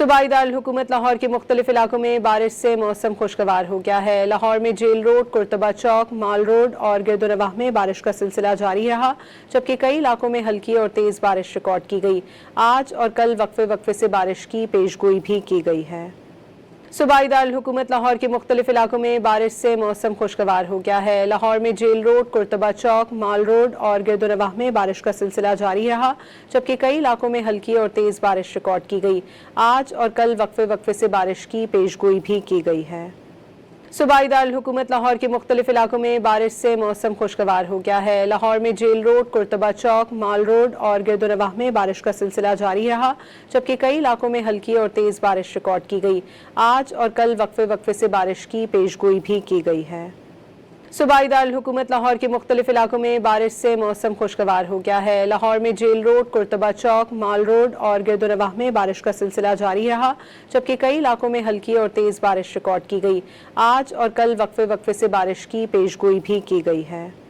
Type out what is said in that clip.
सूबाई दारुल-हुकूमत लाहौर के मुख्तलिफ इलाकों में बारिश से मौसम खुशगवार हो गया है। लाहौर में जेल रोड, कुर्तबा चौक, माल रोड और गिरदोनवाह में बारिश का सिलसिला जारी रहा, जबकि कई इलाकों में हल्की और तेज बारिश रिकॉर्ड की गई। आज और कल वक्फे वक्फे से बारिश की पेशगोई भी की गई है। सूबाई दारुल-हुकूमत लाहौर के मुख्तलिफ इलाकों में बारिश से मौसम खुशगवार हो गया है। लाहौर में जेल रोड, कुर्तबा चौक, माल रोड और गिरदोनवाह में बारिश का सिलसिला जारी रहा, जबकि कई इलाकों में हल्की और तेज बारिश रिकॉर्ड की गई। आज और कल वक्फे वक्फे से बारिश की पेशगोई भी की गई है। सूबाई दारुल-हुकूमत लाहौर के मुख्तलिफ इलाकों में बारिश से मौसम खुशगवार हो गया है। लाहौर में जेल रोड, कुर्तबा चौक, माल रोड और गिरदोनवाह में बारिश का सिलसिला जारी रहा, जबकि कई इलाकों में हल्की और तेज बारिश रिकॉर्ड की गई। आज और कल वक्फे वक्फे से बारिश की पेशगोई भी की गई है। सूबाई दारुल-हुकूमत लाहौर के मुख्तलिफ इलाकों में बारिश से मौसम खुशगवार हो गया है। लाहौर में जेल रोड, कुर्तबा चौक, माल रोड और गिरदोनवाह में बारिश का सिलसिला जारी रहा, जबकि कई इलाकों में हल्की और तेज बारिश रिकॉर्ड की गई। आज और कल वक्फे वक्फे से बारिश की पेशगोई भी की गई है।